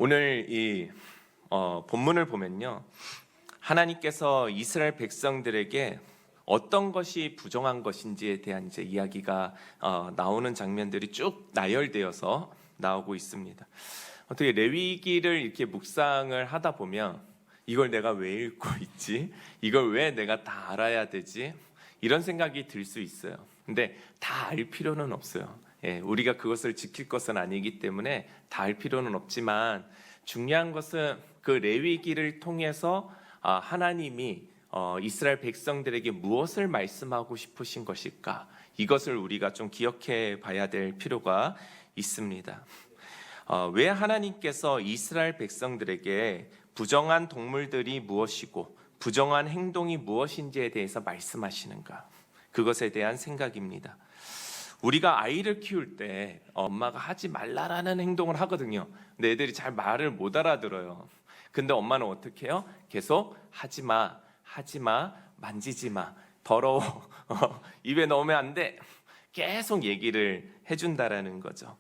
오늘 이 본문을 보면요, 하나님께서 이스라엘 백성들에게 어떤 것이 부정한 것인지에 대한 이제 이야기가 나오는 장면들이 쭉 나열되어서 나오고 있습니다. 어떻게 레위기를 이렇게 묵상을 하다 보면 이걸 내가 왜 읽고 있지? 이걸 왜 내가 다 알아야 되지? 이런 생각이 들 수 있어요. 근데 다 알 필요는 없어요. 우리가 그것을 지킬 것은 아니기 때문에 다 알 필요는 없지만 중요한 것은 그 레위기를 통해서 하나님이 이스라엘 백성들에게 무엇을 말씀하고 싶으신 것일까? 이것을 우리가 좀 기억해 봐야 될 필요가 있습니다. 왜 하나님께서 이스라엘 백성들에게 부정한 동물들이 무엇이고 부정한 행동이 무엇인지에 대해서 말씀하시는가? 그것에 대한 생각입니다. 우리가 아이를 키울 때 엄마가 하지 말라라는 행동을 하거든요. 근데 애들이 잘 말을 못 알아들어요. 근데 엄마는 어떻게 해요? 계속 하지 마, 만지지 마, 더러워, 입에 넣으면 안 돼. 계속 얘기를 해준다라는 거죠.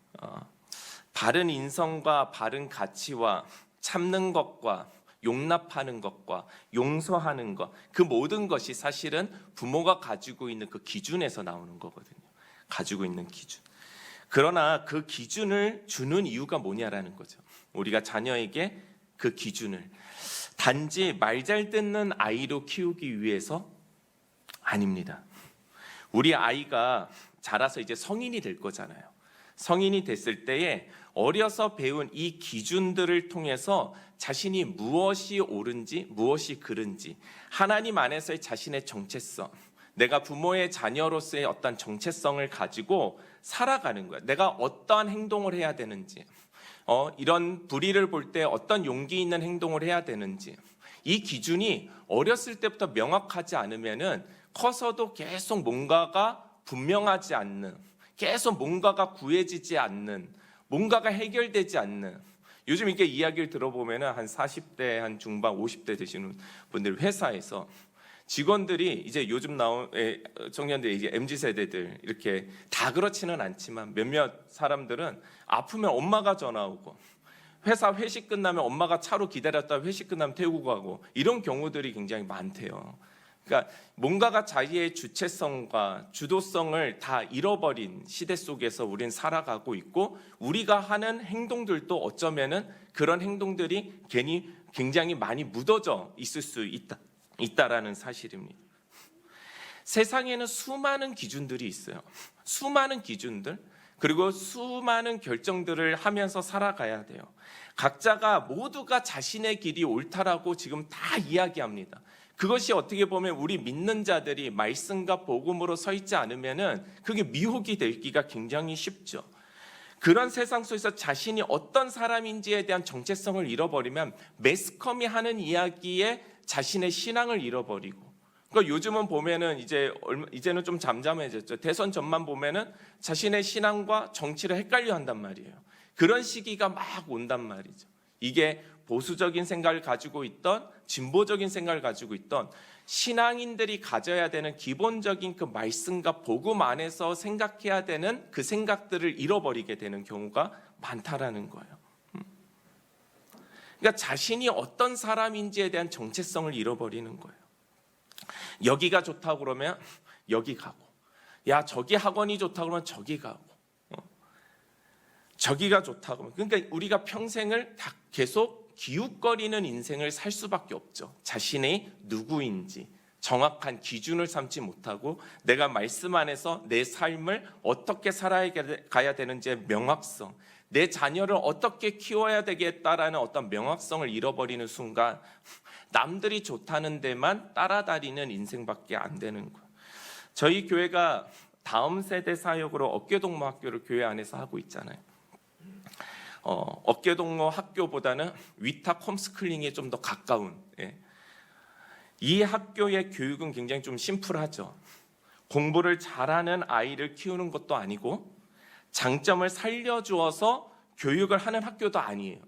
바른 인성과 바른 가치와 참는 것과 용납하는 것과 용서하는 것, 그 모든 것이 사실은 부모가 가지고 있는 그 기준에서 나오는 거거든요. 가지고 있는 기준. 그러나 그 기준을 주는 이유가 뭐냐라는 거죠. 우리가 자녀에게 그 기준을 단지 말 잘 듣는 아이로 키우기 위해서 아닙니다. 우리 아이가 자라서 이제 성인이 될 거잖아요. 성인이 됐을 때에 어려서 배운 이 기준들을 통해서 자신이 무엇이 옳은지 무엇이 그른지, 하나님 안에서의 자신의 정체성, 내가 부모의 자녀로서의 어떤 정체성을 가지고 살아가는 거야. 내가 어떠한 행동을 해야 되는지, 이런 불의를 볼 때 어떤 용기 있는 행동을 해야 되는지, 이 기준이 어렸을 때부터 명확하지 않으면은 커서도 계속 뭔가가 분명하지 않는, 계속 뭔가가 구해지지 않는, 뭔가가 해결되지 않는. 요즘 이렇게 이야기를 들어보면은 한 40대, 한 중반, 50대 되시는 분들 회사에서 직원들이 이제 요즘 나온 청년들, 이제 MZ 세대들 이렇게 다 그렇지는 않지만 몇몇 사람들은 아프면 엄마가 전화 오고, 회사 회식 끝나면 엄마가 차로 기다렸다 회식 끝나면 태우고 가고, 이런 경우들이 굉장히 많대요. 그러니까 뭔가가 자기의 주체성과 주도성을 다 잃어버린 시대 속에서 우리는 살아가고 있고, 우리가 하는 행동들도 어쩌면은 그런 행동들이 괜히 굉장히 많이 묻어져 있을 수 있다라는 사실입니다. 세상에는 수많은 기준들이 있어요. 수많은 기준들, 그리고 수많은 결정들을 하면서 살아가야 돼요. 각자가 모두가 자신의 길이 옳다라고 지금 다 이야기합니다. 그것이 어떻게 보면 우리 믿는 자들이 말씀과 복음으로 서 있지 않으면은 그게 미혹이 되기가 굉장히 쉽죠. 그런 세상 속에서 자신이 어떤 사람인지에 대한 정체성을 잃어버리면 매스컴이 하는 이야기에 자신의 신앙을 잃어버리고, 그러니까 요즘은 보면은 이제는 좀 잠잠해졌죠. 대선 전만 보면은 자신의 신앙과 정치를 헷갈려 한단 말이에요. 그런 시기가 막 온단 말이죠. 이게 보수적인 생각을 가지고 있던, 진보적인 생각을 가지고 있던 신앙인들이 가져야 되는 기본적인 그 말씀과 복음 안에서 생각해야 되는 그 생각들을 잃어버리게 되는 경우가 많다라는 거예요. 그러니까 자신이 어떤 사람인지에 대한 정체성을 잃어버리는 거예요. 여기가 좋다고 그러면 여기 가고, 야 저기 학원이 좋다고 그러면 저기 가고, 저기가 좋다고. 그러니까 우리가 평생을 다 계속 기웃거리는 인생을 살 수밖에 없죠. 자신이 누구인지 정확한 기준을 삼지 못하고 내가 말씀 안에서 내 삶을 어떻게 살아가야 되는지의 명확성, 내 자녀를 어떻게 키워야 되겠다라는 어떤 명확성을 잃어버리는 순간 남들이 좋다는 데만 따라다니는 인생밖에 안 되는 거예요. 저희 교회가 다음 세대 사역으로 어깨동무 학교를 교회 안에서 하고 있잖아요. 어깨동무 학교보다는 위탁 홈스쿨링에 좀 더 가까운, 이 학교의 교육은 굉장히 좀 심플하죠. 공부를 잘하는 아이를 키우는 것도 아니고 장점을 살려주어서 교육을 하는 학교도 아니에요.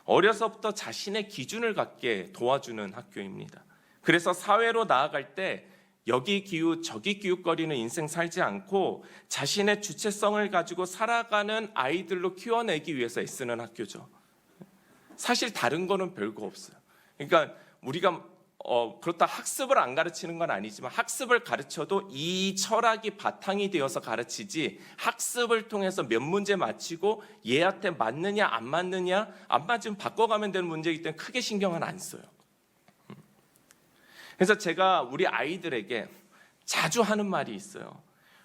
어려서부터 자신의 기준을 갖게 도와주는 학교입니다. 그래서 사회로 나아갈 때 여기 기웃 저기 기웃거리는 인생 살지 않고 자신의 주체성을 가지고 살아가는 아이들로 키워내기 위해서 애쓰는 학교죠. 사실 다른 거는 별거 없어요. 그러니까 우리가 그렇다 학습을 안 가르치는 건 아니지만 학습을 가르쳐도 이 철학이 바탕이 되어서 가르치지, 학습을 통해서 몇 문제 맞히고 얘한테 맞느냐 안 맞느냐, 안 맞으면 바꿔가면 되는 문제이기 때문에 크게 신경은 안 써요. 그래서 제가 우리 아이들에게 자주 하는 말이 있어요.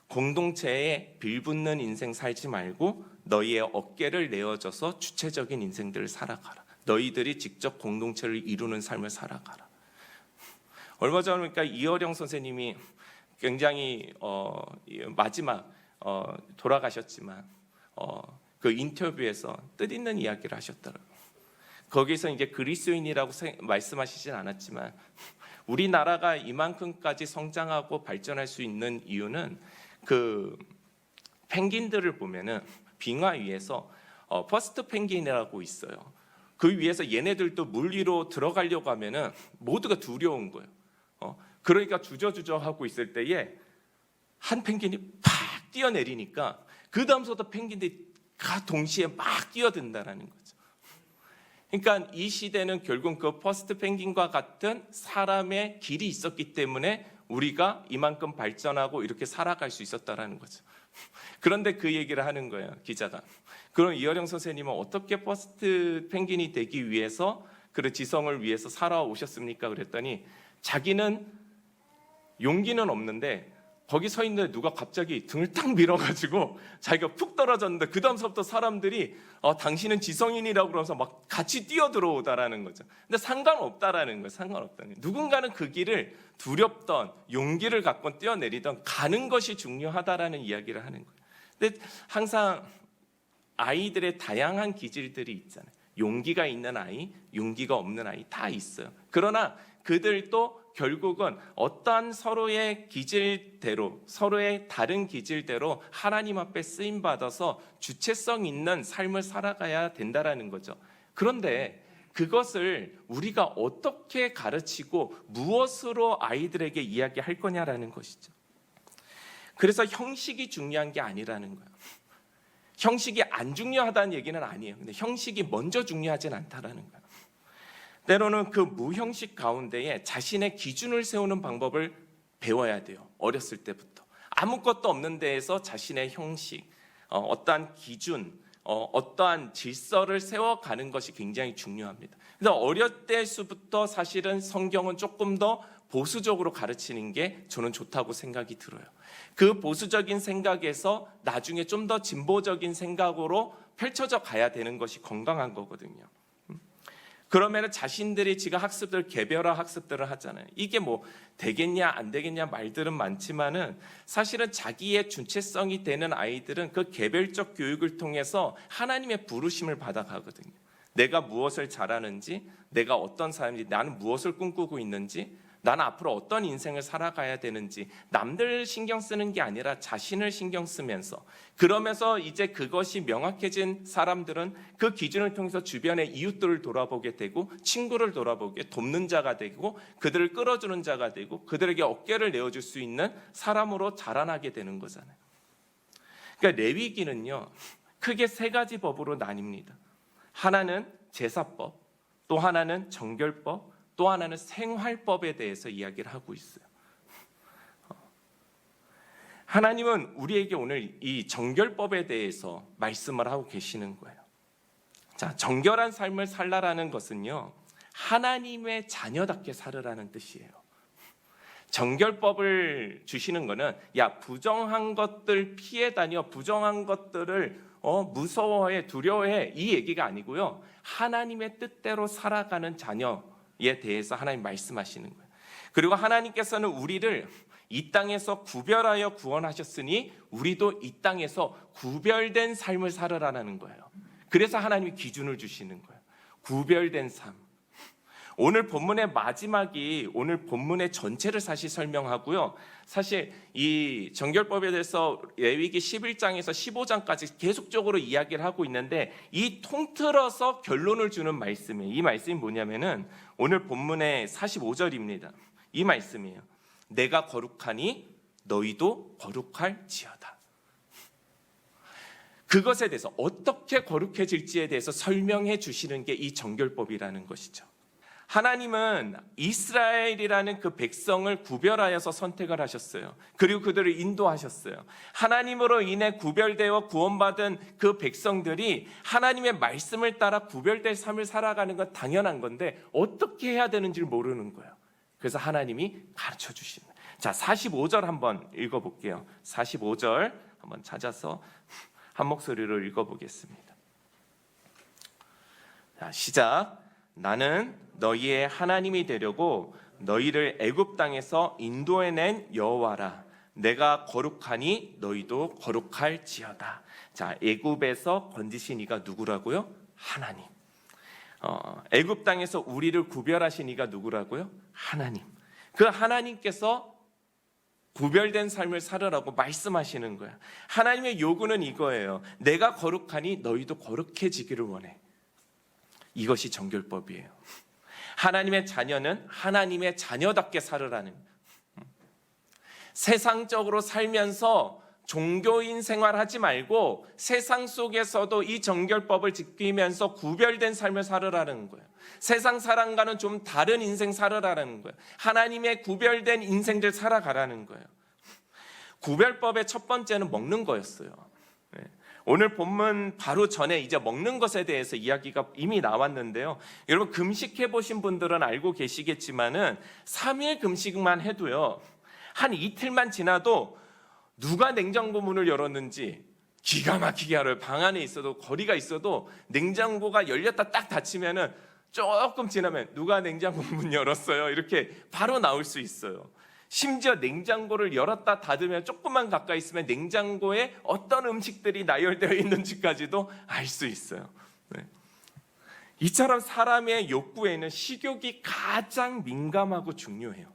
공동체에 빌붙는 인생 살지 말고 너희의 어깨를 내어줘서 주체적인 인생들을 살아가라. 너희들이 직접 공동체를 이루는 삶을 살아가라. 얼마 전에 이어령 선생님이 굉장히 마지막 돌아가셨지만 그 인터뷰에서 뜻있는 이야기를 하셨더라고요. 거기서 이제 그리스도인이라고 말씀하시진 않았지만 우리나라가 이만큼까지 성장하고 발전할 수 있는 이유는 그 펭귄들을 보면은 빙하 위에서 퍼스트 펭귄이라고 있어요. 그 위에서 얘네들도 물 위로 들어가려고 하면은 모두가 두려운 거예요. 그러니까 주저주저 하고 있을 때에 한 펭귄이 팍 뛰어내리니까 그 다음부터 펭귄들이 다 동시에 막 뛰어든다라는 거죠. 그러니까 이 시대는 결국 그 퍼스트 펭귄과 같은 사람의 길이 있었기 때문에 우리가 이만큼 발전하고 이렇게 살아갈 수 있었다라는 거죠. 그런데 그 얘기를 하는 거예요, 기자가. 그럼 이어령 선생님은 어떻게 퍼스트 펭귄이 되기 위해서 그 지성을 위해서 살아오셨습니까? 그랬더니 자기는 용기는 없는데 거기 서 있는데 누가 갑자기 등을 딱 밀어가지고 자기가 푹 떨어졌는데 그 다음서부터 사람들이 당신은 지성인이라고 그러면서 막 같이 뛰어들어오다라는 거죠. 근데 상관없다라는 거예요. 상관없다는 거예요. 누군가는 그 길을 두렵던 용기를 갖고 뛰어내리던 가는 것이 중요하다라는 이야기를 하는 거예요. 근데 항상 아이들의 다양한 기질들이 있잖아요. 용기가 있는 아이, 용기가 없는 아이 다 있어요. 그러나 그들도 결국은 어떠한 서로의 기질대로, 서로의 다른 기질대로 하나님 앞에 쓰임 받아서 주체성 있는 삶을 살아가야 된다라는 거죠. 그런데 그것을 우리가 어떻게 가르치고 무엇으로 아이들에게 이야기할 거냐라는 것이죠. 그래서 형식이 중요한 게 아니라는 거예요. 형식이 안 중요하다는 얘기는 아니에요. 근데 형식이 먼저 중요하진 않다라는 거예요. 때로는 그 무형식 가운데에 자신의 기준을 세우는 방법을 배워야 돼요. 어렸을 때부터. 아무것도 없는 데에서 자신의 형식, 어떠한 기준, 어떠한 질서를 세워가는 것이 굉장히 중요합니다. 그래서 어릴 때부터 사실은 성경은 조금 더 보수적으로 가르치는 게 저는 좋다고 생각이 들어요. 그 보수적인 생각에서 나중에 좀 더 진보적인 생각으로 펼쳐져 가야 되는 것이 건강한 거거든요. 그러면 자신들이 지금 학습들 개별화 학습들을 하잖아요. 이게 뭐 되겠냐 안 되겠냐 말들은 많지만은 사실은 자기의 주체성이 되는 아이들은 그 개별적 교육을 통해서 하나님의 부르심을 받아가거든요. 내가 무엇을 잘하는지, 내가 어떤 사람인지, 나는 무엇을 꿈꾸고 있는지, 나는 앞으로 어떤 인생을 살아가야 되는지 남들 신경 쓰는 게 아니라 자신을 신경 쓰면서, 그러면서 이제 그것이 명확해진 사람들은 그 기준을 통해서 주변의 이웃들을 돌아보게 되고 친구를 돌아보게 돕는 자가 되고 그들을 끌어주는 자가 되고 그들에게 어깨를 내어줄 수 있는 사람으로 자라나게 되는 거잖아요. 그러니까 레위기는요 크게 세 가지 법으로 나뉩니다. 하나는 제사법, 또 하나는 정결법, 또 하나는 생활법에 대해서 이야기를 하고 있어요. 하나님은 우리에게 오늘 이 정결법에 대해서 말씀을 하고 계시는 거예요. 자, 정결한 삶을 살라라는 것은요, 하나님의 자녀답게 살으라는 뜻이에요. 정결법을 주시는 거는 야, 부정한 것들 피해 다녀, 부정한 것들을 무서워해, 두려워해, 이 얘기가 아니고요. 하나님의 뜻대로 살아가는 자녀에 대해서 하나님 말씀하시는 거예요. 그리고 하나님께서는 우리를 이 땅에서 구별하여 구원하셨으니 우리도 이 땅에서 구별된 삶을 살으라는 거예요. 그래서 하나님이 기준을 주시는 거예요. 구별된 삶. 오늘 본문의 마지막이 오늘 본문의 전체를 사실 설명하고요. 사실 이 정결법에 대해서 레위기 11장에서 15장까지 계속적으로 이야기를 하고 있는데 이 통틀어서 결론을 주는 말씀이에요. 이 말씀이 뭐냐면은 오늘 본문의 45절입니다. 이 말씀이에요. 내가 거룩하니 너희도 거룩할지어다. 그것에 대해서 어떻게 거룩해질지에 대해서 설명해 주시는 게 이 정결법이라는 것이죠. 하나님은 이스라엘이라는 그 백성을 구별하여서 선택을 하셨어요. 그리고 그들을 인도하셨어요. 하나님으로 인해 구별되어 구원받은 그 백성들이 하나님의 말씀을 따라 구별될 삶을 살아가는 건 당연한 건데 어떻게 해야 되는지를 모르는 거예요. 그래서 하나님이 가르쳐 주시는 거예요. 자, 45절 한번 읽어볼게요. 45절 한번 찾아서 한 목소리로 읽어보겠습니다. 자, 시작. 나는 너희의 하나님이 되려고 너희를 애굽 땅에서 인도해낸 여호와라. 내가 거룩하니 너희도 거룩할지어다. 자, 애굽에서 건지신 이가 누구라고요? 하나님. 애굽 땅에서 우리를 구별하신 이가 누구라고요? 하나님. 그 하나님께서 구별된 삶을 살으라고 말씀하시는 거야. 하나님의 요구는 이거예요. 내가 거룩하니 너희도 거룩해지기를 원해. 이것이 정결법이에요. 하나님의 자녀는 하나님의 자녀답게 살으라는 거예요. 세상적으로 살면서 종교인 생활하지 말고 세상 속에서도 이 정결법을 지키면서 구별된 삶을 살으라는 거예요. 세상 사람과는 좀 다른 인생 살으라는 거예요. 하나님의 구별된 인생들 살아가라는 거예요. 구별법의 첫 번째는 먹는 거였어요. 오늘 본문 바로 전에 이제 먹는 것에 대해서 이야기가 이미 나왔는데요. 여러분 금식해 보신 분들은 알고 계시겠지만은 3일 금식만 해도요. 한 이틀만 지나도 누가 냉장고 문을 열었는지 기가 막히게 알아요. 방 안에 있어도 거리가 있어도 냉장고가 열렸다 딱 닫히면은 조금 지나면 누가 냉장고 문 열었어요. 이렇게 바로 나올 수 있어요. 심지어 냉장고를 열었다 닫으면 조금만 가까이 있으면 냉장고에 어떤 음식들이 나열되어 있는지까지도 알 수 있어요. 네. 이처럼 사람의 욕구에는 식욕이 가장 민감하고 중요해요.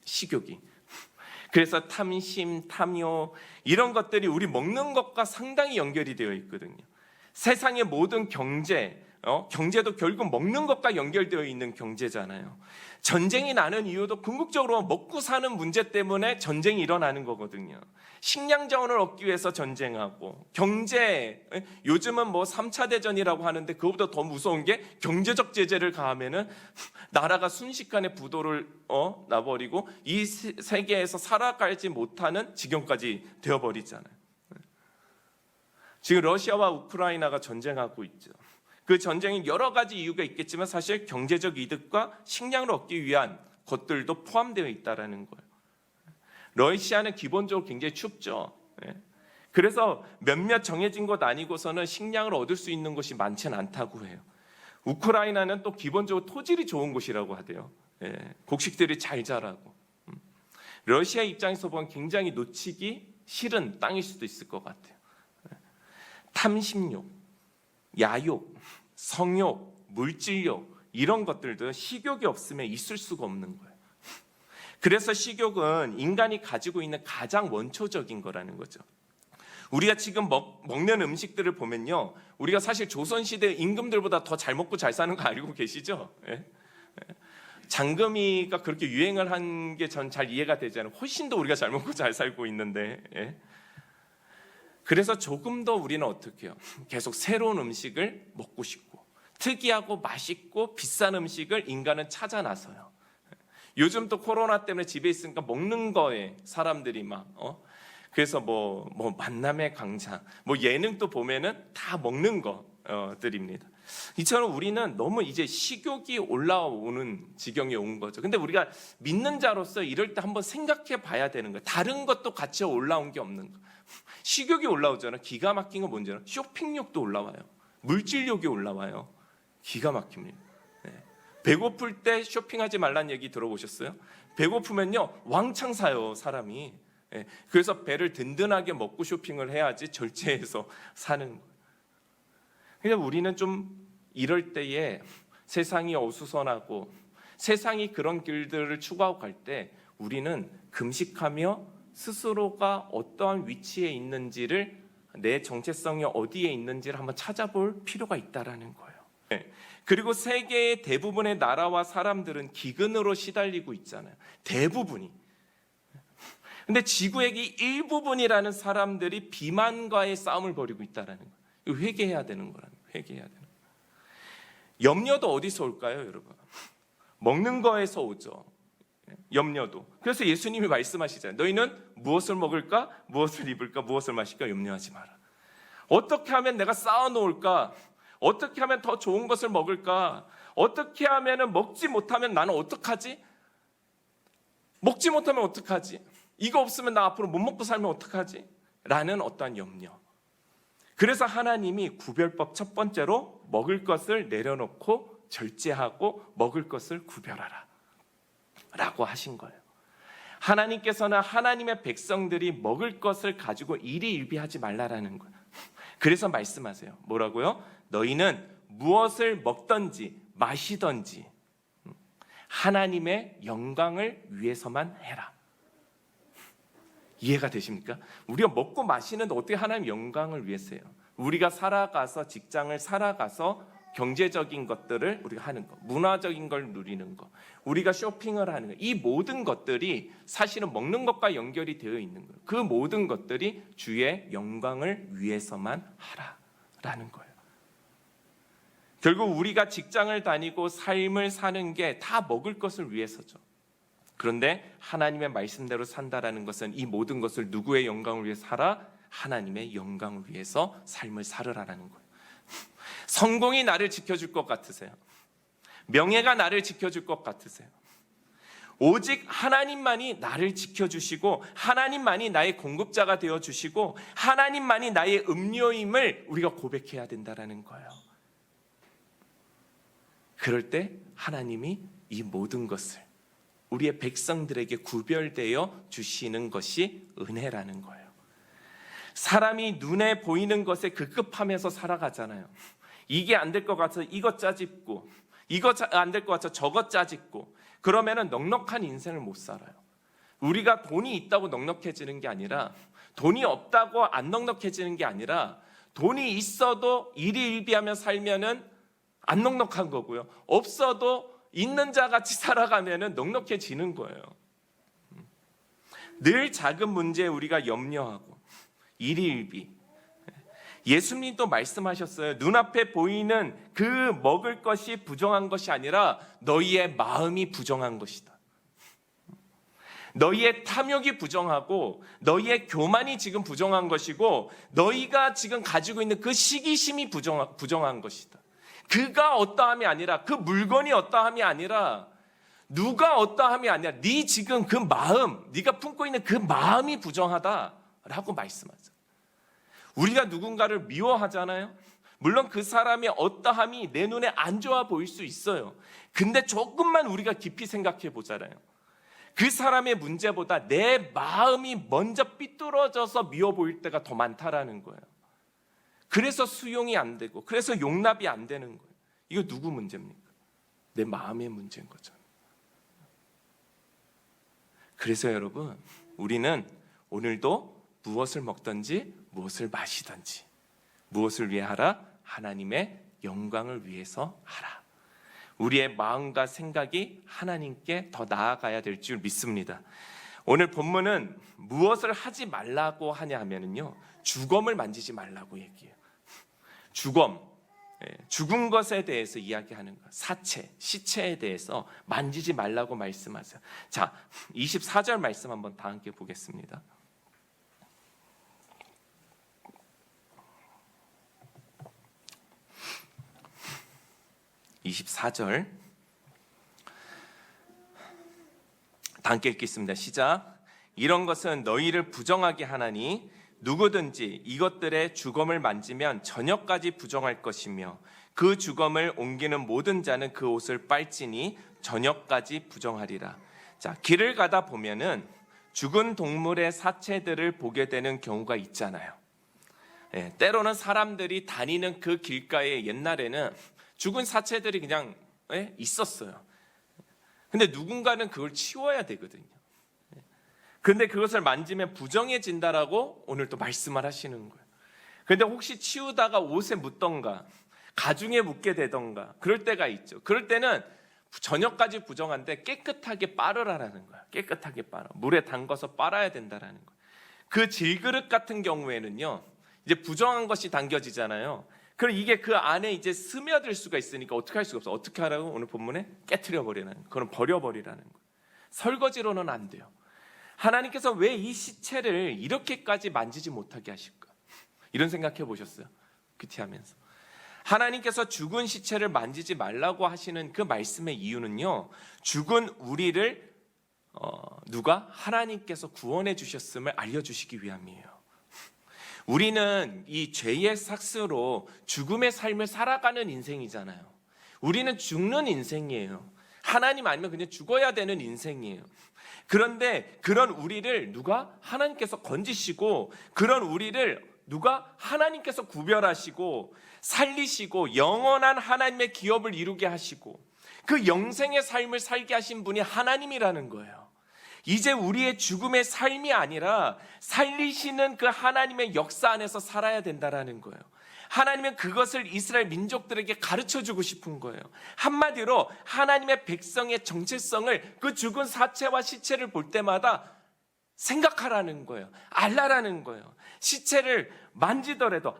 식욕이. 그래서 탐심, 탐욕 이런 것들이 우리 먹는 것과 상당히 연결이 되어 있거든요. 세상의 모든 경제도 결국 먹는 것과 연결되어 있는 경제잖아요. 전쟁이 나는 이유도 궁극적으로 먹고 사는 문제 때문에 전쟁이 일어나는 거거든요. 식량 자원을 얻기 위해서 전쟁하고 경제, 요즘은 뭐 3차 대전이라고 하는데 그거보다 더 무서운 게 경제적 제재를 가하면은 나라가 순식간에 부도를 나버리고 이 세계에서 살아가지 못하는 지경까지 되어버리잖아요. 지금 러시아와 우크라이나가 전쟁하고 있죠. 그 전쟁이 여러 가지 이유가 있겠지만 사실 경제적 이득과 식량을 얻기 위한 것들도 포함되어 있다는 거예요. 러시아는 기본적으로 굉장히 춥죠. 그래서 몇몇 정해진 것 아니고서는 식량을 얻을 수 있는 곳이 많지는 않다고 해요. 우크라이나는 또 기본적으로 토질이 좋은 곳이라고 하대요. 곡식들이 잘 자라고. 러시아 입장에서 보면 굉장히 놓치기 싫은 땅일 수도 있을 것 같아요. 탐심욕, 야욕, 성욕, 물질욕 이런 것들도 식욕이 없으면 있을 수가 없는 거예요. 그래서 식욕은 인간이 가지고 있는 가장 원초적인 거라는 거죠. 우리가 지금 먹는 음식들을 보면요, 우리가 사실 조선시대 임금들보다 더 잘 먹고 잘 사는 거 알고 계시죠? 장금이가 그렇게 유행을 한 게 전 잘 이해가 되지 않아요. 훨씬 더 우리가 잘 먹고 잘 살고 있는데. 그래서 조금 더 우리는 어떻게 해요? 계속 새로운 음식을 먹고 싶고 특이하고 맛있고 비싼 음식을 인간은 찾아 나서요. 요즘 또 코로나 때문에 집에 있으니까 먹는 거에 사람들이 그래서 뭐 만남의 광장, 뭐 예능도 보면은 다 먹는 것들입니다. 이처럼 우리는 너무 이제 식욕이 올라오는 지경에 온 거죠. 근데 우리가 믿는 자로서 이럴 때 한번 생각해 봐야 되는 거예요. 다른 것도 같이 올라온 게 없는 거. 식욕이 올라오잖아요. 기가 막힌 건 뭔지 알아요? 쇼핑욕도 올라와요. 물질욕이 올라와요. 기가 막힙니다. 배고플 때 쇼핑하지 말라는 얘기 들어보셨어요? 배고프면요 왕창 사요 사람이. 그래서 배를 든든하게 먹고 쇼핑을 해야지 절제해서 사는 거예요. 그러니까 우리는 좀 이럴 때에 세상이 어수선하고 세상이 그런 길들을 추구하고 갈 때 우리는 금식하며 스스로가 어떠한 위치에 있는지를, 내 정체성이 어디에 있는지를 한번 찾아볼 필요가 있다라는 거예요. 그리고 세계의 대부분의 나라와 사람들은 기근으로 시달리고 있잖아요. 대부분이. 근데 지구의 일부분이라는 사람들이 비만과의 싸움을 벌이고 있다는 거예요. 이거 회개해야 되는 거라는 거예요. 회개해야 되는 거예요. 염려도 어디서 올까요, 여러분? 먹는 거에서 오죠. 염려도. 그래서 예수님이 말씀하시잖아요. 너희는 무엇을 먹을까? 무엇을 입을까? 무엇을 마실까? 염려하지 마라. 어떻게 하면 내가 쌓아놓을까? 어떻게 하면 더 좋은 것을 먹을까? 어떻게 하면 먹지 못하면 나는 어떡하지? 먹지 못하면 어떡하지? 이거 없으면 나 앞으로 못 먹고 살면 어떡하지? 라는 어떠한 염려. 그래서 하나님이 구별법 첫 번째로 먹을 것을 내려놓고 절제하고 먹을 것을 구별하라 라고 하신 거예요. 하나님께서는 하나님의 백성들이 먹을 것을 가지고 일희일비하지 말라라는 거예요. 그래서 말씀하세요. 뭐라고요? 너희는 무엇을 먹든지 마시든지 하나님의 영광을 위해서만 해라. 이해가 되십니까? 우리가 먹고 마시는 어떻게 하나님의 영광을 위해서 해요? 우리가 살아가서 직장을 살아가서 경제적인 것들을 우리가 하는 거, 문화적인 걸 누리는 거, 우리가 쇼핑을 하는 거, 이 모든 것들이 사실은 먹는 것과 연결이 되어 있는 거예요. 그 모든 것들이 주의 영광을 위해서만 하라라는 거예요. 결국 우리가 직장을 다니고 삶을 사는 게 다 먹을 것을 위해서죠. 그런데 하나님의 말씀대로 산다라는 것은 이 모든 것을 누구의 영광을 위해서 살아? 하나님의 영광을 위해서 삶을 살으라는 거예요. 성공이 나를 지켜줄 것 같으세요? 명예가 나를 지켜줄 것 같으세요? 오직 하나님만이 나를 지켜주시고 하나님만이 나의 공급자가 되어주시고 하나님만이 나의 음료임을 우리가 고백해야 된다는 거예요. 그럴 때 하나님이 이 모든 것을 우리의 백성들에게 구별되어 주시는 것이 은혜라는 거예요. 사람이 눈에 보이는 것에 급급하면서 살아가잖아요. 이게 안 될 것 같아서 이것 짜집고, 이거 안 될 것 같아서 저것 짜집고, 그러면은 넉넉한 인생을 못 살아요. 우리가 돈이 있다고 넉넉해지는 게 아니라, 돈이 없다고 안 넉넉해지는 게 아니라, 돈이 있어도 일희일비하며 살면은 안 넉넉한 거고요. 없어도 있는 자 같이 살아가면은 넉넉해지는 거예요. 늘 작은 문제에 우리가 염려하고 일희일비. 예수님도 말씀하셨어요. 눈앞에 보이는 그 먹을 것이 부정한 것이 아니라 너희의 마음이 부정한 것이다. 너희의 탐욕이 부정하고 너희의 교만이 지금 부정한 것이고 너희가 지금 가지고 있는 그 시기심이 부정한 것이다. 그가 어떠함이 아니라 그 물건이 어떠함이 아니라 누가 어떠함이 아니라 네 지금 그 마음, 네가 품고 있는 그 마음이 부정하다라고 말씀하죠. 우리가 누군가를 미워하잖아요. 물론 그 사람의 어떠함이 내 눈에 안 좋아 보일 수 있어요. 근데 조금만 우리가 깊이 생각해 보잖아요. 그 사람의 문제보다 내 마음이 먼저 삐뚤어져서 미워 보일 때가 더 많다라는 거예요. 그래서 수용이 안 되고 그래서 용납이 안 되는 거예요. 이거 누구 문제입니까? 내 마음의 문제인 거죠. 그래서 여러분, 우리는 오늘도 무엇을 먹든지 무엇을 마시든지 무엇을 위해 하라? 하나님의 영광을 위해서 하라. 우리의 마음과 생각이 하나님께 더 나아가야 될 줄 믿습니다. 오늘 본문은 무엇을 하지 말라고 하냐 하면은요, 주검을 만지지 말라고 얘기해요. 주검, 죽은 것에 대해서 이야기하는 것, 사체, 시체에 대해서 만지지 말라고 말씀하세요. 자, 24절 말씀 한번 다 함께 보겠습니다. 24절 다 함께 읽겠습니다. 시작. 이런 것은 너희를 부정하게 하나니 누구든지 이것들의 주검을 만지면 저녁까지 부정할 것이며 그 주검을 옮기는 모든 자는 그 옷을 빨지니 저녁까지 부정하리라. 자, 길을 가다 보면은 죽은 동물의 사체들을 보게 되는 경우가 있잖아요. 때로는 사람들이 다니는 그 길가에 옛날에는 죽은 사체들이 그냥 있었어요. 근데 누군가는 그걸 치워야 되거든요. 근데 그것을 만지면 부정해진다라고 오늘 또 말씀을 하시는 거예요. 근데 혹시 치우다가 옷에 묻던가 가중에 묻게 되던가 그럴 때가 있죠. 그럴 때는 저녁까지 부정한데 깨끗하게 빨으라는 거야. 깨끗하게 빨아. 물에 담가서 빨아야 된다라는 거야. 그 질그릇 같은 경우에는요, 이제 부정한 것이 담겨지잖아요. 그럼 이게 그 안에 이제 스며들 수가 있으니까 어떻게 할 수가 없어. 어떻게 하라고? 오늘 본문에 깨트려 버리라는 거예요. 그럼 버려버리라는 거예요. 설거지로는 안 돼요. 하나님께서 왜 이 시체를 이렇게까지 만지지 못하게 하실까? 이런 생각해 보셨어요? 큐티하면서. 하나님께서 죽은 시체를 만지지 말라고 하시는 그 말씀의 이유는요, 죽은 우리를 누가? 하나님께서 구원해 주셨음을 알려주시기 위함이에요. 우리는 이 죄의 삭스로 죽음의 삶을 살아가는 인생이잖아요. 우리는 죽는 인생이에요. 하나님 아니면 그냥 죽어야 되는 인생이에요. 그런데 그런 우리를 누가? 하나님께서 건지시고, 그런 우리를 누가? 하나님께서 구별하시고 살리시고 영원한 하나님의 기업을 이루게 하시고 그 영생의 삶을 살게 하신 분이 하나님이라는 거예요. 이제 우리의 죽음의 삶이 아니라 살리시는 그 하나님의 역사 안에서 살아야 된다라는 거예요. 하나님은 그것을 이스라엘 민족들에게 가르쳐주고 싶은 거예요. 한마디로 하나님의 백성의 정체성을 그 죽은 사체와 시체를 볼 때마다 생각하라는 거예요. 알라라는 거예요. 시체를 만지더라도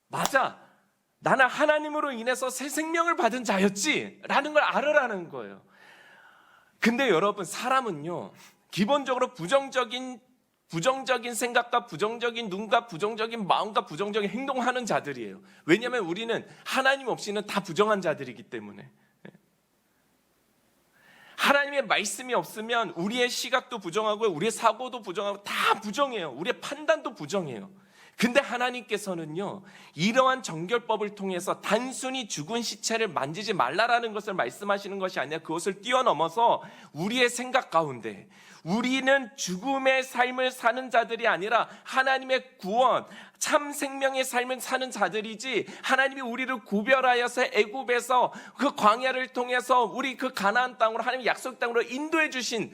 맞아, 나는 하나님으로 인해서 새 생명을 받은 자였지 라는 걸 알으라는 거예요. 근데 여러분, 사람은요 기본적으로 부정적인 생각과 부정적인 눈과 부정적인 마음과 부정적인 행동하는 자들이에요. 왜냐하면 우리는 하나님 없이는 다 부정한 자들이기 때문에. 하나님의 말씀이 없으면 우리의 시각도 부정하고 우리의 사고도 부정하고 다 부정해요. 우리의 판단도 부정해요. 근데 하나님께서는요, 이러한 정결법을 통해서 단순히 죽은 시체를 만지지 말라라는 것을 말씀하시는 것이 아니라 그것을 뛰어넘어서 우리의 생각 가운데 우리는 죽음의 삶을 사는 자들이 아니라 하나님의 구원, 참 생명의 삶을 사는 자들이지, 하나님이 우리를 구별하여서 애굽에서 그 광야를 통해서 우리 그 가나안 땅으로, 하나님의 약속 땅으로 인도해 주신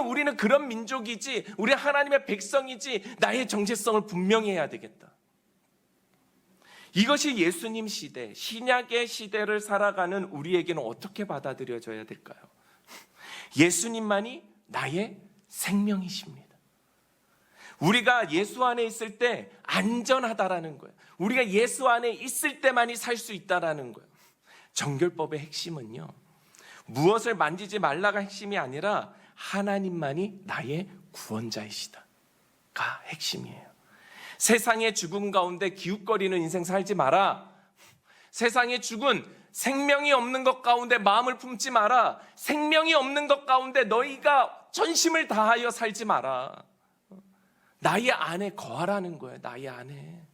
우리는 그런 민족이지, 우리 하나님의 백성이지, 나의 정체성을 분명히 해야 되겠다. 이것이 예수님 시대, 신약의 시대를 살아가는 우리에게는 어떻게 받아들여져야 될까요? 예수님만이 나의 생명이십니다. 우리가 예수 안에 있을 때 안전하다라는 거예요. 우리가 예수 안에 있을 때만이 살 수 있다라는 거예요. 정결법의 핵심은요, 무엇을 만지지 말라가 핵심이 아니라 하나님만이 나의 구원자이시다가 핵심이에요. 세상의 죽음 가운데 기웃거리는 인생 살지 마라. 세상의 죽은 생명이 없는 것 가운데 마음을 품지 마라. 생명이 없는 것 가운데 너희가 전심을 다하여 살지 마라. 나의 안에 거하라는 거예요. 나의 안에.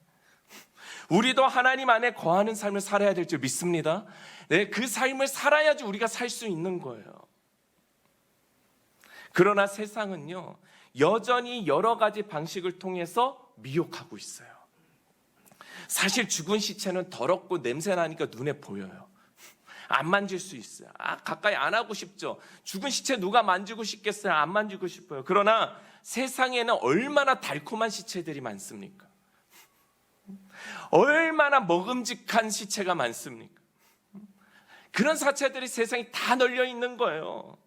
우리도 하나님 안에 거하는 삶을 살아야 될 줄 믿습니다. 네, 그 삶을 살아야지 우리가 살 수 있는 거예요. 그러나 세상은요, 여전히 여러 가지 방식을 통해서 미혹하고 있어요. 사실 죽은 시체는 더럽고 냄새 나니까 눈에 보여요. 안 만질 수 있어요. 가까이 안 하고 싶죠. 죽은 시체 누가 만지고 싶겠어요? 안 만지고 싶어요. 그러나 세상에는 얼마나 달콤한 시체들이 많습니까? 얼마나 먹음직한 시체가 많습니까? 그런 사체들이 세상에 다 널려 있는 거예요.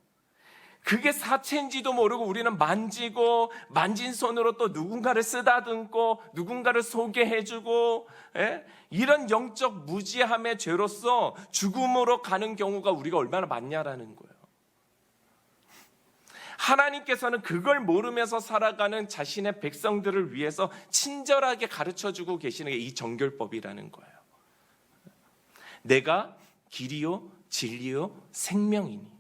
그게 사체인지도 모르고 우리는 만지고, 만진 손으로 또 누군가를 쓰다듬고 누군가를 소개해주고, 이런 영적 무지함의 죄로서 죽음으로 가는 경우가 우리가 얼마나 많냐라는 거예요. 하나님께서는 그걸 모르면서 살아가는 자신의 백성들을 위해서 친절하게 가르쳐주고 계시는 게 이 정결법이라는 거예요. 내가 길이요 진리요 생명이니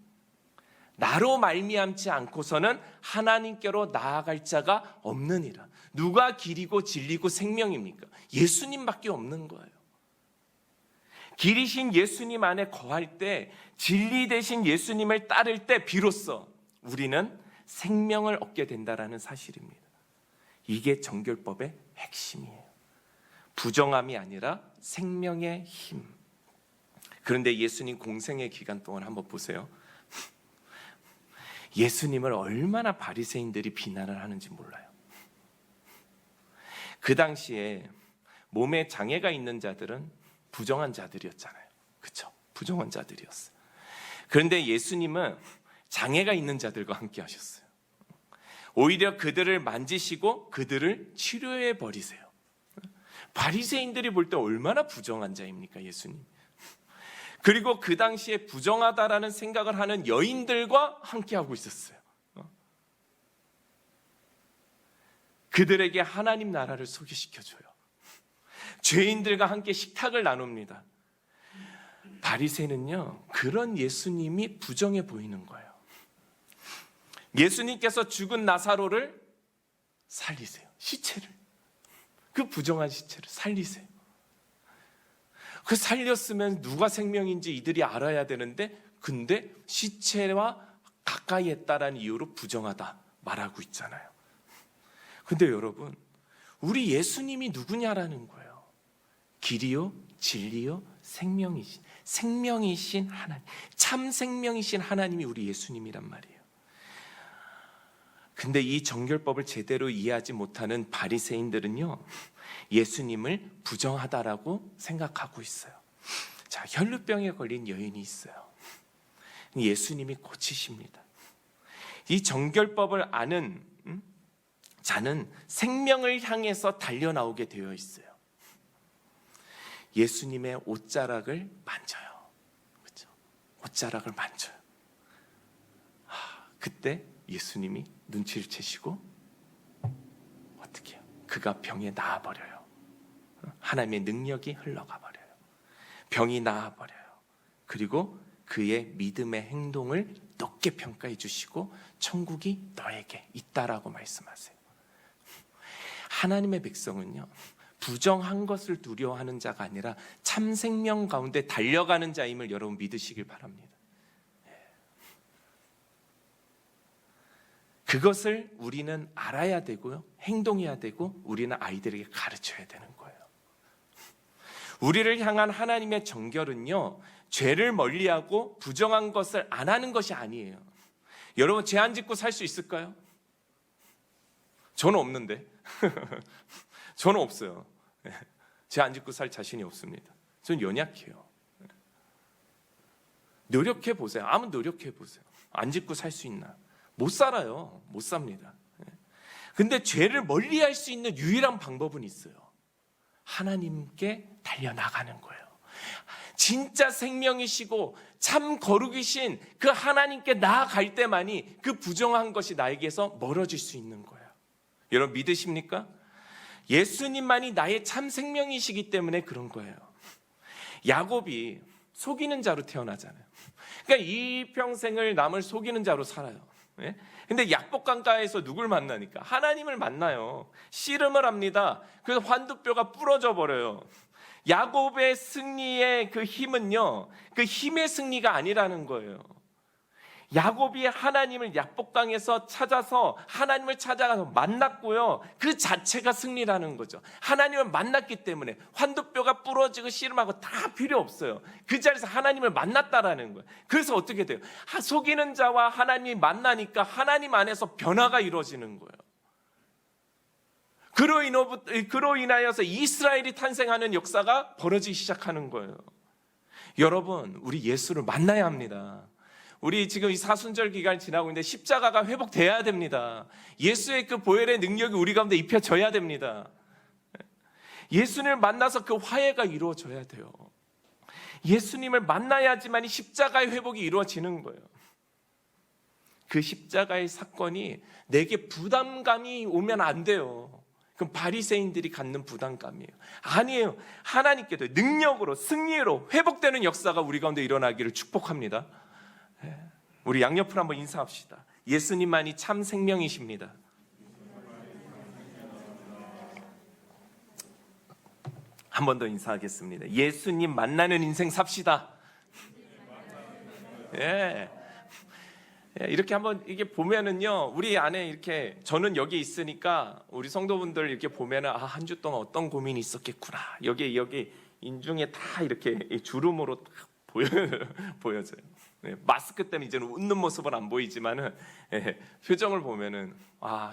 나로 말미암지 않고서는 하나님께로 나아갈 자가 없느니라. 누가 길이고 진리고 생명입니까? 예수님밖에 없는 거예요. 길이신 예수님 안에 거할 때, 진리 되신 예수님을 따를 때 비로소 우리는 생명을 얻게 된다는 사실입니다. 이게 정결법의 핵심이에요. 부정함이 아니라 생명의 힘. 그런데 예수님 공생의 기간 동안 한번 보세요. 예수님을 얼마나 바리새인들이 비난을 하는지 몰라요. 그 당시에 몸에 장애가 있는 자들은 부정한 자들이었잖아요. 그렇죠? 부정한 자들이었어요. 그런데 예수님은 장애가 있는 자들과 함께 하셨어요. 오히려 그들을 만지시고 그들을 치료해 버리세요. 바리새인들이 볼 때 얼마나 부정한 자입니까, 예수님? 그리고 그 당시에 부정하다라는 생각을 하는 여인들과 함께 하고 있었어요. 그들에게 하나님 나라를 소개시켜줘요. 죄인들과 함께 식탁을 나눕니다. 바리새인은요, 그런 예수님이 부정해 보이는 거예요. 예수님께서 죽은 나사로를 살리세요. 시체를, 그 부정한 시체를 살리세요. 그 살렸으면 누가 생명인지 이들이 알아야 되는데, 근데 시체와 가까이 했다라는 이유로 부정하다 말하고 있잖아요. 근데 여러분, 우리 예수님이 누구냐라는 거예요. 길이요, 진리요, 생명이신 하나님, 참 생명이신 하나님이 우리 예수님이란 말이에요. 근데 이 정결법을 제대로 이해하지 못하는 바리새인들은요, 예수님을 부정하다라고 생각하고 있어요. 자, 혈루병에 걸린 여인이 있어요. 예수님이 고치십니다. 이 정결법을 아는 자는 생명을 향해서 달려나오게 되어 있어요. 예수님의 옷자락을 만져요. 그렇죠? 옷자락을 만져요. 그때 예수님이 눈치를 채시고 어떻게 해요? 그가 병에 나아버려요. 하나님의 능력이 흘러가 버려요. 병이 나아버려요. 그리고 그의 믿음의 행동을 높게 평가해 주시고 천국이 너에게 있다라고 말씀하세요. 하나님의 백성은요, 부정한 것을 두려워하는 자가 아니라 참 생명 가운데 달려가는 자임을 여러분 믿으시길 바랍니다. 그것을 우리는 알아야 되고요, 행동해야 되고, 우리는 아이들에게 가르쳐야 되는 거예요. 우리를 향한 하나님의 정결은요, 죄를 멀리하고 부정한 것을 안 하는 것이 아니에요. 여러분, 죄 안 짓고 살 수 있을까요? 저는 없는데. 저는 없어요. 죄 안 짓고 살 자신이 없습니다. 저는 연약해요. 노력해 보세요. 한번 노력해 보세요. 안 짓고 살 수 있나? 못 살아요. 못 삽니다. 근데 죄를 멀리할 수 있는 유일한 방법은 있어요. 하나님께 달려나가는 거예요. 진짜 생명이시고 참 거룩이신 그 하나님께 나아갈 때만이 그 부정한 것이 나에게서 멀어질 수 있는 거예요. 여러분 믿으십니까? 예수님만이 나의 참 생명이시기 때문에 그런 거예요. 야곱이 속이는 자로 태어나잖아요. 그러니까 이 평생을 남을 속이는 자로 살아요. 근데 약복강가에서 누굴 만나니까? 하나님을 만나요. 씨름을 합니다. 그래서 환두뼈가 부러져 버려요. 야곱의 승리의 그 힘은요, 그 힘의 승리가 아니라는 거예요. 야곱이 하나님을 약복강에서 찾아서 하나님을 찾아가서 만났고요, 그 자체가 승리라는 거죠. 하나님을 만났기 때문에 환두뼈가 부러지고 씨름하고 다 필요 없어요. 그 자리에서 하나님을 만났다라는 거예요. 그래서 어떻게 돼요? 속이는 자와 하나님이 만나니까 하나님 안에서 변화가 이루어지는 거예요. 그로 인하여서 이스라엘이 탄생하는 역사가 벌어지기 시작하는 거예요. 여러분, 우리 예수를 만나야 합니다. 우리 지금 이 사순절 기간을 지나고 있는데 십자가가 회복돼야 됩니다. 예수의 그 보혈의 능력이 우리 가운데 입혀져야 됩니다. 예수님을 만나서 그 화해가 이루어져야 돼요. 예수님을 만나야지만 이 십자가의 회복이 이루어지는 거예요. 그 십자가의 사건이 내게 부담감이 오면 안 돼요. 그럼 바리새인들이 갖는 부담감이에요. 아니에요. 하나님께도 능력으로, 승리로 회복되는 역사가 우리 가운데 일어나기를 축복합니다. 우리 양옆으로 한번 인사합시다. 예수님만이 참 생명이십니다. 한 번 더 인사하겠습니다. 예수님 만나는 인생 삽시다. 예. 이렇게 한번 이게 보면은요, 우리 안에 이렇게 저는 여기 있으니까 우리 성도분들 이렇게 보면은 한 주 동안 어떤 고민이 있었겠구나. 여기 인중에 다 이렇게 주름으로 딱 보여져요. 마스크 때문에 이제는 웃는 모습은 안 보이지만은 표정을 보면은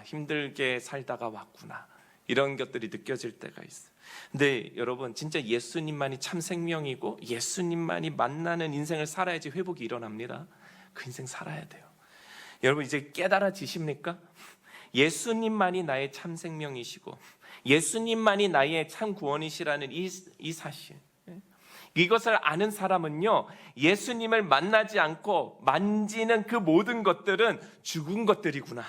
힘들게 살다가 왔구나. 이런 것들이 느껴질 때가 있어요. 근데 여러분, 진짜 예수님만이 참 생명이고 예수님만이 만나는 인생을 살아야지 회복이 일어납니다. 그 인생 살아야 돼요. 여러분, 이제 깨달아지십니까? 예수님만이 나의 참 생명이시고 예수님만이 나의 참 구원이시라는 이 사실, 이것을 아는 사람은요, 예수님을 만나지 않고 만지는 그 모든 것들은 죽은 것들이구나.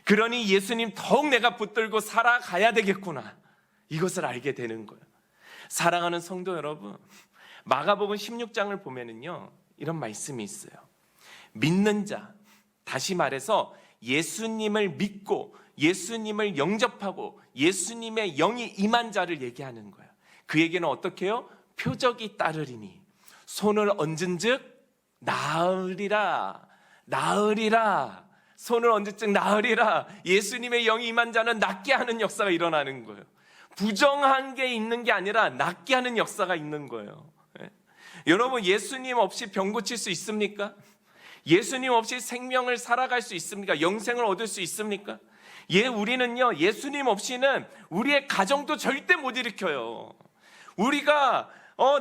그러니 예수님 더욱 내가 붙들고 살아가야 되겠구나. 이것을 알게 되는 거예요. 사랑하는 성도 여러분, 마가복음 16장을 보면은요, 이런 말씀이 있어요. 믿는 자, 다시 말해서 예수님을 믿고 예수님을 영접하고 예수님의 영이 임한 자를 얘기하는 거예요. 그에게는 어떻게 해요? 표적이 따르리니 손을 얹은즉 나으리라. 나으리라. 손을 얹은즉 나으리라. 예수님의 영이 임한 자는 낫게 하는 역사가 일어나는 거예요. 부정한 게 있는 게 아니라 낫게 하는 역사가 있는 거예요. 여러분, 예수님 없이 병 고칠 수 있습니까? 예수님 없이 생명을 살아갈 수 있습니까? 영생을 얻을 수 있습니까? 우리는요, 예수님 없이는 우리의 가정도 절대 못 일으켜요. 우리가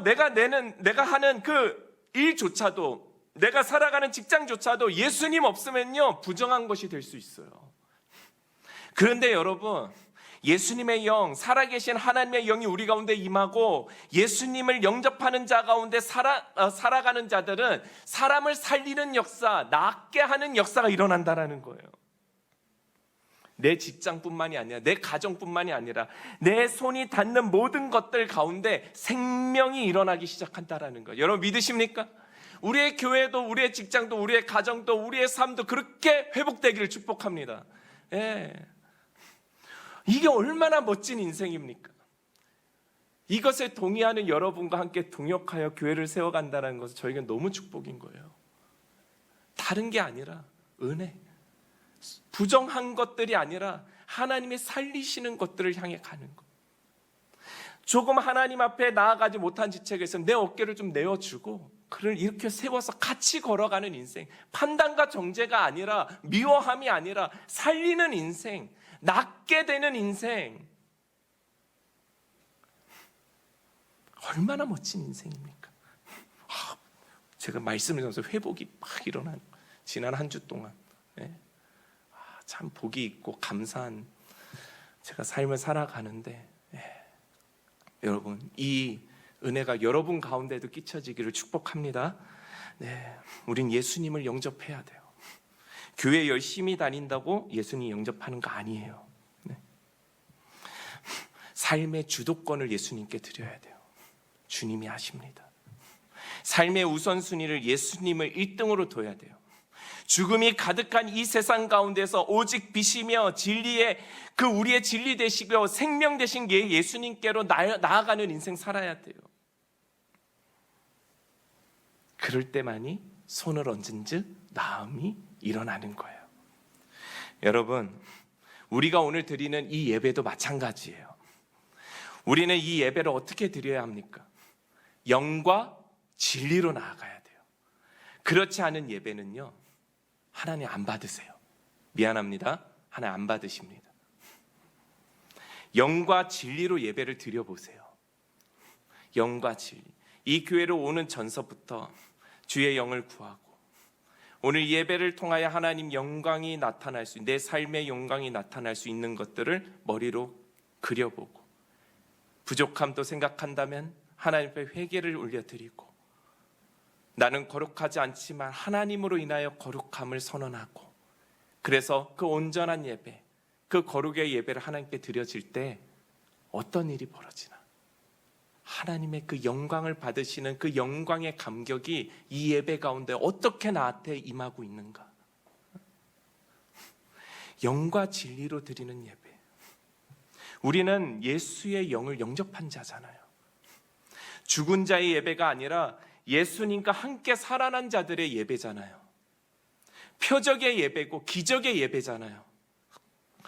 내가 하는 그 일조차도, 내가 살아가는 직장조차도 예수님 없으면요, 부정한 것이 될 수 있어요. 그런데 여러분, 예수님의 영, 살아계신 하나님의 영이 우리 가운데 임하고 예수님을 영접하는 자 가운데 살아가는 자들은 사람을 살리는 역사, 낫게 하는 역사가 일어난다는 거예요. 내 직장뿐만이 아니라 내 가정뿐만이 아니라 내 손이 닿는 모든 것들 가운데 생명이 일어나기 시작한다는 거예요. 여러분, 믿으십니까? 우리의 교회도, 우리의 직장도, 우리의 가정도, 우리의 삶도 그렇게 회복되기를 축복합니다. 이게 얼마나 멋진 인생입니까? 이것에 동의하는 여러분과 함께 동역하여 교회를 세워간다는 것은 저에게는 너무 축복인 거예요. 다른 게 아니라 은혜, 부정한 것들이 아니라 하나님이 살리시는 것들을 향해 가는 것. 조금 하나님 앞에 나아가지 못한 지체가 있으면 내 어깨를 좀 내어주고 그를 이렇게 세워서 같이 걸어가는 인생, 판단과 정죄가 아니라 미워함이 아니라 살리는 인생, 낫게 되는 인생, 얼마나 멋진 인생입니까? 제가 말씀을 드리면서 회복이 막 일어나는 거예요. 지난 한 주 동안 참 복이 있고 감사한 제가 삶을 살아가는데, 여러분, 이 은혜가 여러분 가운데도 끼쳐지기를 축복합니다. 우린 예수님을 영접해야 돼요. 교회 열심히 다닌다고 예수님 영접하는 거 아니에요. 삶의 주도권을 예수님께 드려야 돼요. 주님이 아십니다. 삶의 우선순위를 예수님을 1등으로 둬야 돼요. 죽음이 가득한 이 세상 가운데서 오직 빛이며 진리의 우리의 진리 되시고 생명 되신 예수님께로 나아가는 인생 살아야 돼요. 그럴 때만이 손을 얹은 즉 나음이 일어나는 거예요. 여러분, 우리가 오늘 드리는 이 예배도 마찬가지예요. 우리는 이 예배를 어떻게 드려야 합니까? 영과 진리로 나아가야 돼요. 그렇지 않은 예배는요, 하나님 안 받으세요. 미안합니다. 하나님 안 받으십니다. 영과 진리로 예배를 드려보세요. 영과 진리. 이 교회로 오는 전서부터 주의 영을 구하고 오늘 예배를 통하여 하나님 영광이 나타날 수, 내 삶의 영광이 나타날 수 있는 것들을 머리로 그려보고 부족함도 생각한다면 하나님 앞에 회개를 올려드리고 나는 거룩하지 않지만 하나님으로 인하여 거룩함을 선언하고, 그래서 그 온전한 예배, 그 거룩의 예배를 하나님께 드려질 때 어떤 일이 벌어지나, 하나님의 그 영광을 받으시는 그 영광의 감격이 이 예배 가운데 어떻게 나한테 임하고 있는가. 영과 진리로 드리는 예배. 우리는 예수의 영을 영접한 자잖아요. 죽은 자의 예배가 아니라 예수님과 함께 살아난 자들의 예배잖아요. 표적의 예배고 기적의 예배잖아요.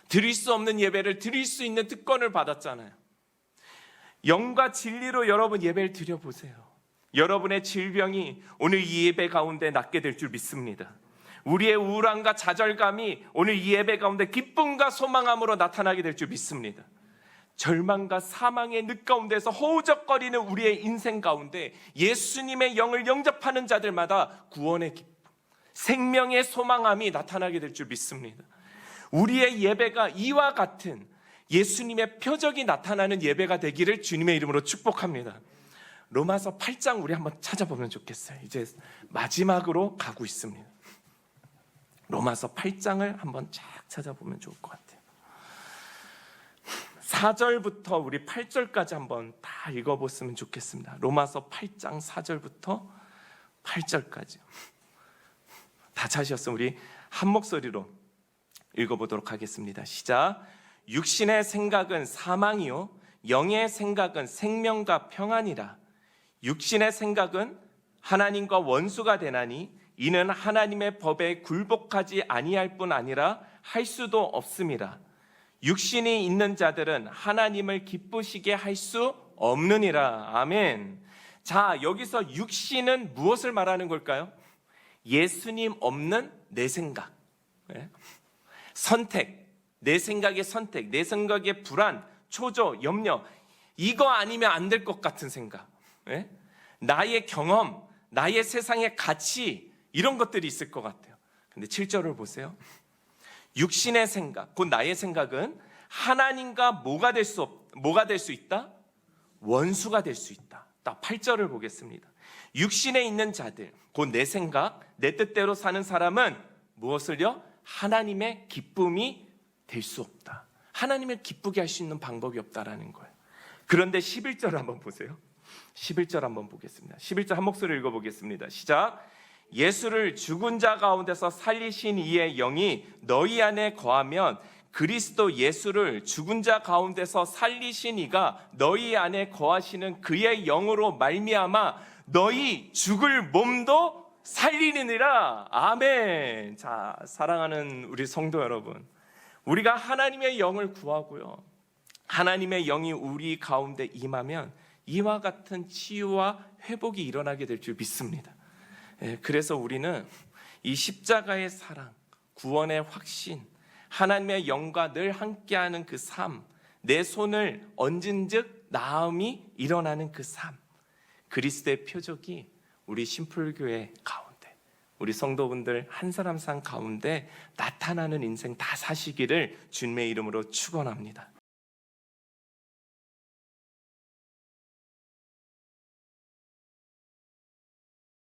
드릴 수 없는 예배를 드릴 수 있는 특권을 받았잖아요. 영과 진리로 여러분 예배를 드려보세요. 여러분의 질병이 오늘 이 예배 가운데 낫게 될 줄 믿습니다. 우리의 우울함과 좌절감이 오늘 이 예배 가운데 기쁨과 소망함으로 나타나게 될 줄 믿습니다. 절망과 사망의 늪 가운데서 허우적거리는 우리의 인생 가운데 예수님의 영을 영접하는 자들마다 구원의 기쁨, 생명의 소망함이 나타나게 될 줄 믿습니다. 우리의 예배가 이와 같은 예수님의 표적이 나타나는 예배가 되기를 주님의 이름으로 축복합니다. 로마서 8장 우리 한번 찾아보면 좋겠어요. 이제 마지막으로 가고 있습니다. 로마서 8장을 한번 쫙 찾아보면 좋을 것 같아요. 4절부터 우리 8절까지 한번 다 읽어봤으면 좋겠습니다. 로마서 8장 4절부터 8절까지 다 찾으셨으면 우리 한 목소리로 읽어보도록 하겠습니다. 시작. 육신의 생각은 사망이요 영의 생각은 생명과 평안이라. 육신의 생각은 하나님과 원수가 되나니 이는 하나님의 법에 굴복하지 아니할 뿐 아니라 할 수도 없음이라. 육신이 있는 자들은 하나님을 기쁘시게 할 수 없느니라. 아멘. 자, 여기서 육신은 무엇을 말하는 걸까요? 예수님 없는 내 생각, 선택, 내 생각의 선택, 내 생각의 불안, 초조, 염려, 이거 아니면 안 될 것 같은 생각, 나의 경험, 나의 세상의 가치, 이런 것들이 있을 것 같아요. 근데 7절을 보세요. 육신의 생각, 곧 나의 생각은 하나님과 뭐가 될 수 있다? 원수가 될 수 있다. 딱 8절을 보겠습니다. 육신에 있는 자들, 곧 내 생각, 내 뜻대로 사는 사람은 무엇을요? 하나님의 기쁨이 될 수 없다. 하나님을 기쁘게 할 수 있는 방법이 없다라는 거예요. 그런데 11절 한번 보세요. 11절 한번 보겠습니다. 11절 한 목소리 읽어보겠습니다. 시작. 예수를 죽은 자 가운데서 살리신 이의 영이 너희 안에 거하면 그리스도 예수를 죽은 자 가운데서 살리신 이가 너희 안에 거하시는 그의 영으로 말미암아 너희 죽을 몸도 살리느니라. 아멘. 자, 사랑하는 우리 성도 여러분, 우리가 하나님의 영을 구하고요, 하나님의 영이 우리 가운데 임하면 이와 같은 치유와 회복이 일어나게 될 줄 믿습니다. 그래서 우리는 이 십자가의 사랑, 구원의 확신, 하나님의 영과 늘 함께하는 그 삶, 내 손을 얹은 즉 나음이 일어나는 그 삶, 그리스도의 표적이 우리 심풀교회 가운데, 우리 성도분들 한 사람 산 가운데 나타나는 인생 다 사시기를 주님의 이름으로 축원합니다.